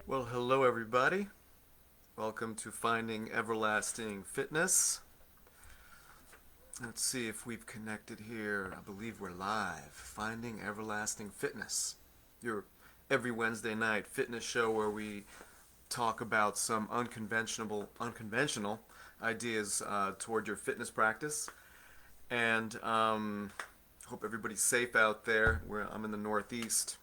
Well, hello everybody. Welcome to Finding Everlasting Fitness. Let's see if we've connected here. I believe we're live. Finding Everlasting Fitness. Your every Wednesday night fitness show where we talk about some unconventional ideas toward your fitness practice. And hope everybody's safe out there. I'm in the Northeast.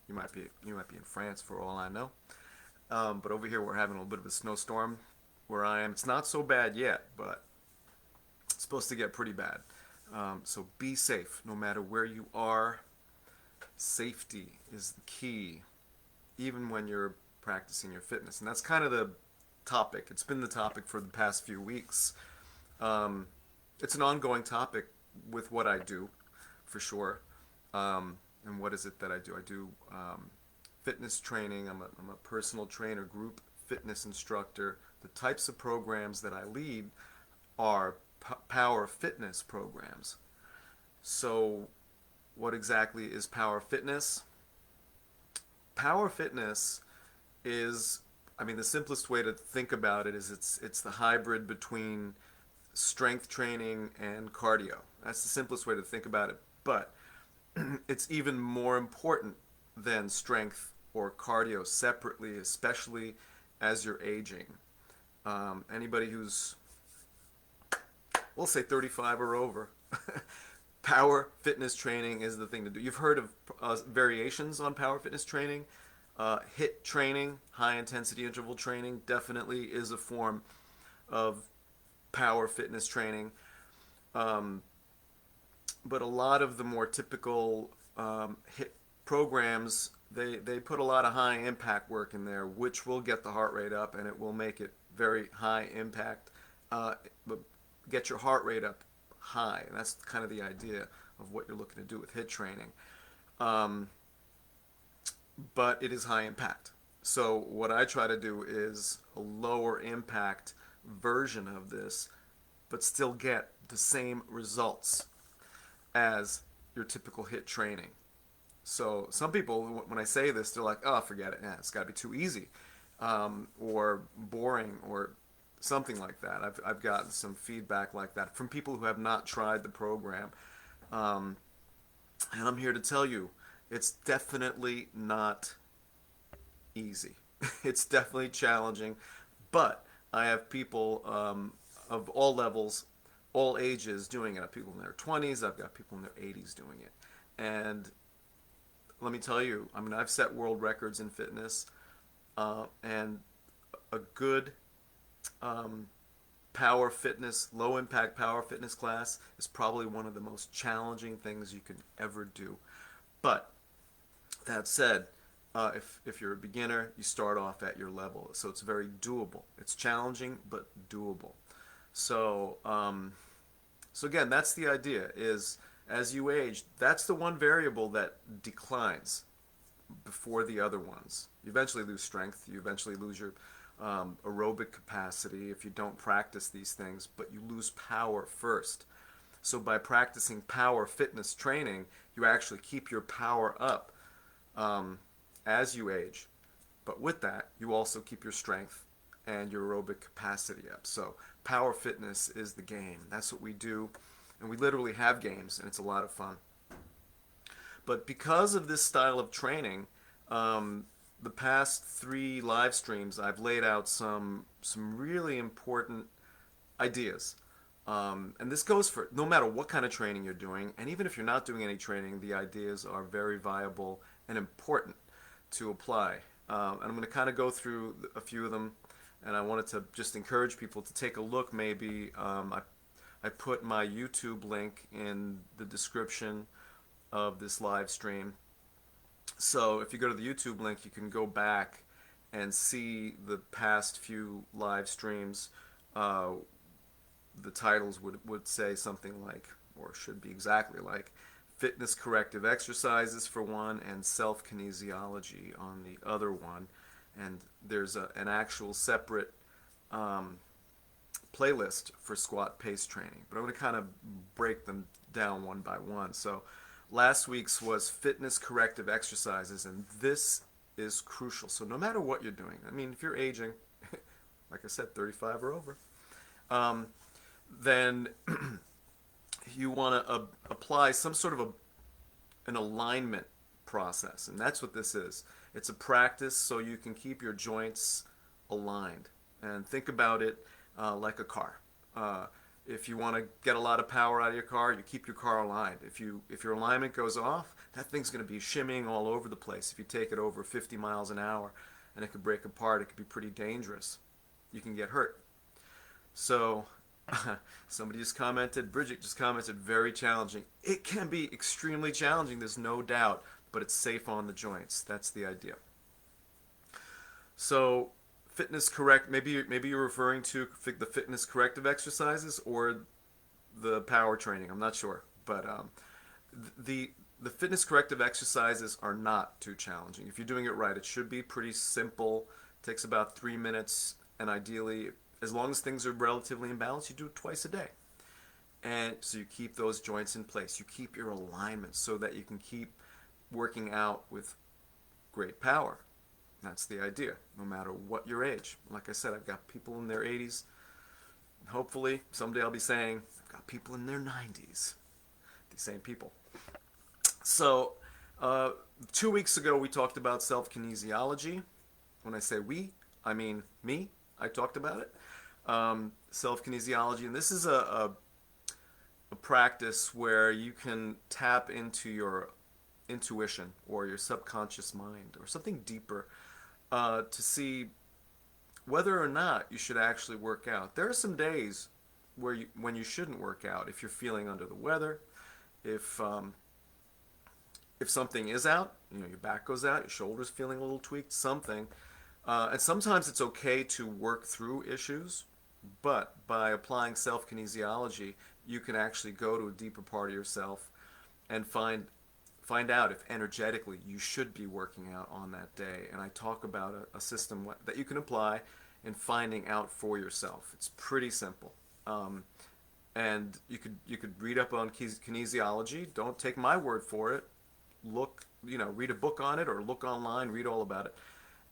You might be in France for all I know. But over here, we're having a little bit of a snowstorm where I am. It's not so bad yet, but it's supposed to get pretty bad. So be safe no matter where you are. Safety is the key, even when you're practicing your fitness. And that's kind of the topic. It's been the topic for the past few weeks. Um, it's an ongoing topic with what I do, for sure. And what is it that I do? I do fitness training. I'm a personal trainer, group fitness instructor. The types of programs that I lead are power fitness programs. So, what exactly is power fitness? Power fitness is, the simplest way to think about it is it's the hybrid between strength training and cardio. That's the simplest way to think about it. But it's even more important than strength or cardio separately, especially as you're aging. Anybody who's, we'll say 35 or over, power fitness training is the thing to do. You've heard of variations on power fitness training. HIIT training, high intensity interval training, definitely is a form of power fitness training. Um, but a lot of the more typical HIIT programs, they put a lot of high impact work in there, which will get the heart rate up and it will make it very high impact. But get your heart rate up high. And that's kind of the idea of what you're looking to do with HIIT training. Um, but it is high impact. So what I try to do is a lower impact version of this, but still get the same results as your typical HIIT training. So some people, when I say this, they're like, "Oh, forget it. It's got to be too easy, or boring, or something like that." I've gotten some feedback like that from people who have not tried the program, um, and I'm here to tell you, it's definitely not easy. It's definitely challenging, but I have people of all levels, all ages doing it. I have people in their 20s. I've got people in their 80s doing it, and let me tell you, I've set world records in fitness, and a good um, power fitness, low impact power fitness class is probably one of the most challenging things you can ever do. But that said, if you're a beginner, you start off at your level, so it's very doable. It's challenging but doable. So so again, that's the idea. Is as you age, that's the one variable that declines before the other ones. You eventually lose strength. You eventually lose your aerobic capacity if you don't practice these things, but you lose power first. So by practicing power fitness training, you actually keep your power up um, as you age. But with that, you also keep your strength and your aerobic capacity up. So power fitness is the game. That's what we do. And we literally have games, and it's a lot of fun. But because of this style of training, the past three live streams, I've laid out some really important ideas. And this goes for no matter what kind of training you're doing, and even if you're not doing any training, the ideas are very viable and important to apply. And I'm going to kind of go through a few of them, and I wanted to just encourage people to take a look. Maybe I put my YouTube link in the description of this live stream. So if you go to the YouTube link, you can go back and see the past few live streams. Uh, the titles would say something like, or should be exactly like, fitness corrective exercises for one, and self kinesiology on the other one. And there's an actual separate um, playlist for squat pace training. But I'm going to kind of break them down one by one. So last week's was fitness corrective exercises, and this is crucial. So no matter what you're doing, I mean, if you're aging, like I said, 35 or over, um, then you want to apply some sort of an alignment process, and that's what this is. It's a practice so you can keep your joints aligned. And think about it like a car. Uh, if you want to get a lot of power out of your car, you keep your car aligned. If your alignment goes off, that thing's going to be shimmying all over the place. If you take it over 50 miles an hour, and it could break apart, it could be pretty dangerous. You can get hurt. So somebody just commented, Bridget just commented, very challenging. It can be extremely challenging, there's no doubt, but it's safe on the joints. That's the idea. So fitness correct, maybe you're referring to the fitness corrective exercises or the power training. I'm not sure, but the the fitness corrective exercises are not too challenging. If you're doing it right, it should be pretty simple. It takes about 3 minutes, and ideally, as long as things are relatively in balance, you do it twice a day. And so you keep those joints in place. You keep your alignment so that you can keep working out with great power. That's the idea, no matter what your age. Like I said, I've got people in their 80s. Hopefully, someday I'll be saying, I've got people in their 90s. These same people. So, 2 weeks ago, we talked about self-kinesiology. When I say we, I mean me. I talked about it. Self-kinesiology. And this is a practice where you can tap into your intuition or your subconscious mind or something deeper to see whether or not you should actually work out. There are some days when you shouldn't work out if you're feeling under the weather, if something is out, your back goes out, your shoulder's feeling a little tweaked, something. And sometimes it's okay to work through issues, but by applying self-kinesiology, you can actually go to a deeper part of yourself and find out if energetically you should be working out on that day. And I talk about a system that you can apply in finding out for yourself. It's pretty simple. And you could read up on kinesiology. Don't take my word for it. Read a book on it or look online, read all about it.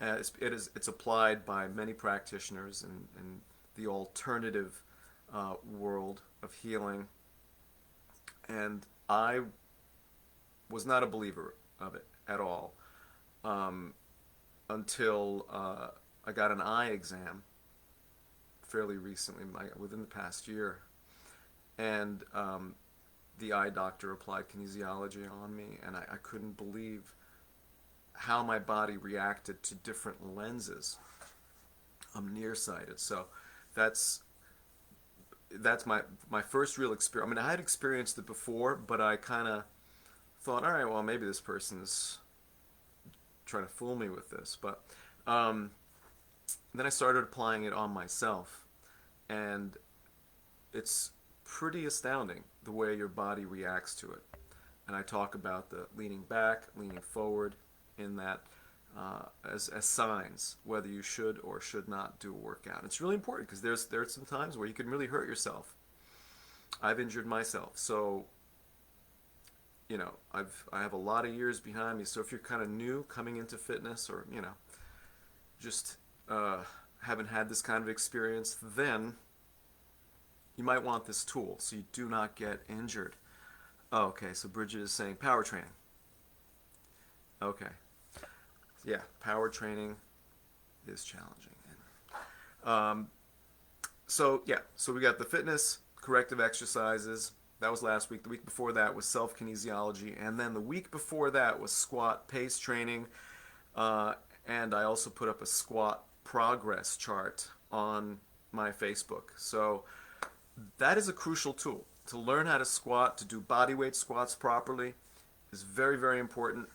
It's applied by many practitioners in the alternative world of healing. And I was not a believer of it at all until I got an eye exam fairly recently, within the past year. And the eye doctor applied kinesiology on me, and I couldn't believe how my body reacted to different lenses. I'm nearsighted, so that's my first real experience. I mean, I had experienced it before, but I kind of thought, all right, well, maybe this person's trying to fool me with this. But then I started applying it on myself, and it's pretty astounding the way your body reacts to it. And I talk about the leaning back, leaning forward in that as signs whether you should or should not do a workout. It's really important because there's some times where you can really hurt yourself. I've injured myself, so I have a lot of years behind me. So if you're kind of new coming into fitness, or just haven't had this kind of experience, then you might want this tool so you do not get injured. Oh, okay, so Bridget is saying power training. Okay. Yeah, power training is challenging. So we got the fitness corrective exercises. That was last week. The week before that was self-kinesiology. And then the week before that was squat pace training. And I also put up a squat progress chart on my Facebook. So that is a crucial tool. To learn how to squat, to do bodyweight squats properly is very, very important,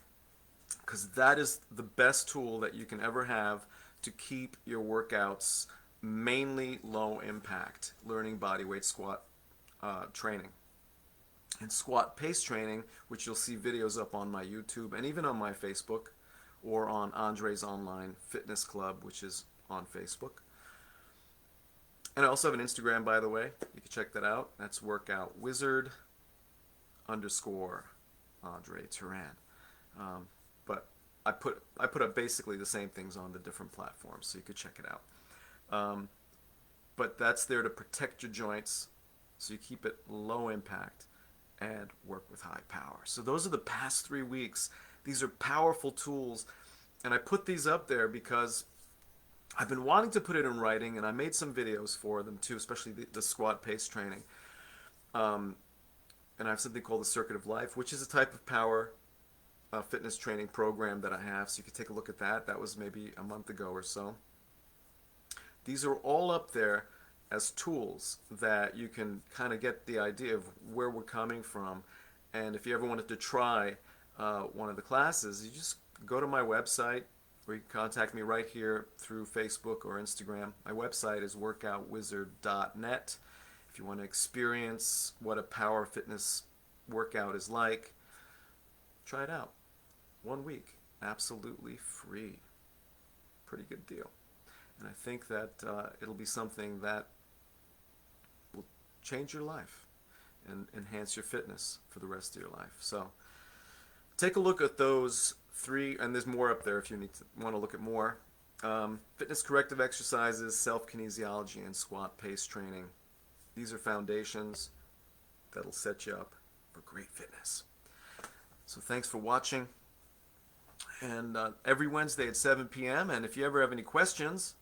because that is the best tool that you can ever have to keep your workouts mainly low impact, learning bodyweight squat training. And squat pace training, which you'll see videos up on my YouTube and even on my Facebook or on Andre's Online Fitness Club, which is on Facebook. And I also have an Instagram, by the way. You can check that out. That's workoutwizard_Andre Turan. But I put up basically the same things on the different platforms, so you could check it out. Um, but that's there to protect your joints, so you keep it low impact and work with high power. So those are the past 3 weeks. These are powerful tools, and I put these up there because I've been wanting to put it in writing, and I made some videos for them too, especially the squat pace training. Um, and I have something called the Circuit of Life, which is a type of power fitness training program that I have. So you can take a look at that. That was maybe a month ago or so. These are all up there as tools that you can kind of get the idea of where we're coming from. And if you ever wanted to try one of the classes, you just go to my website, or you can contact me right here through Facebook or Instagram. My website is workoutwizard.net. If you want to experience what a power fitness workout is like, try it out. 1 week, absolutely free. Pretty good deal. And I think that it'll be something that will change your life and enhance your fitness for the rest of your life. So take a look at those 3, and there's more up there if you want to look at more. Fitness corrective exercises, self-kinesiology, and squat pace training. These are foundations that'll set you up for great fitness. So thanks for watching. And every Wednesday at 7 p.m. And if you ever have any questions,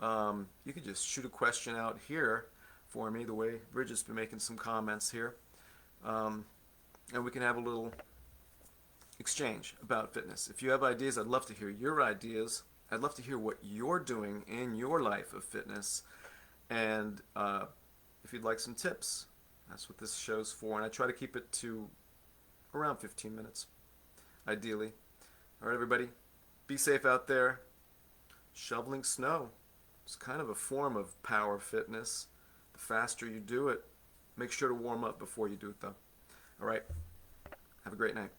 you can just shoot a question out here for me, the way Bridget's been making some comments here. And we can have a little exchange about fitness. If you have ideas, I'd love to hear your ideas. I'd love to hear what you're doing in your life of fitness. And if you'd like some tips, that's what this show's for. And I try to keep it to around 15 minutes, ideally. All right, everybody, be safe out there. Shoveling snow is kind of a form of power fitness. The faster you do it, make sure to warm up before you do it, though. All right, have a great night.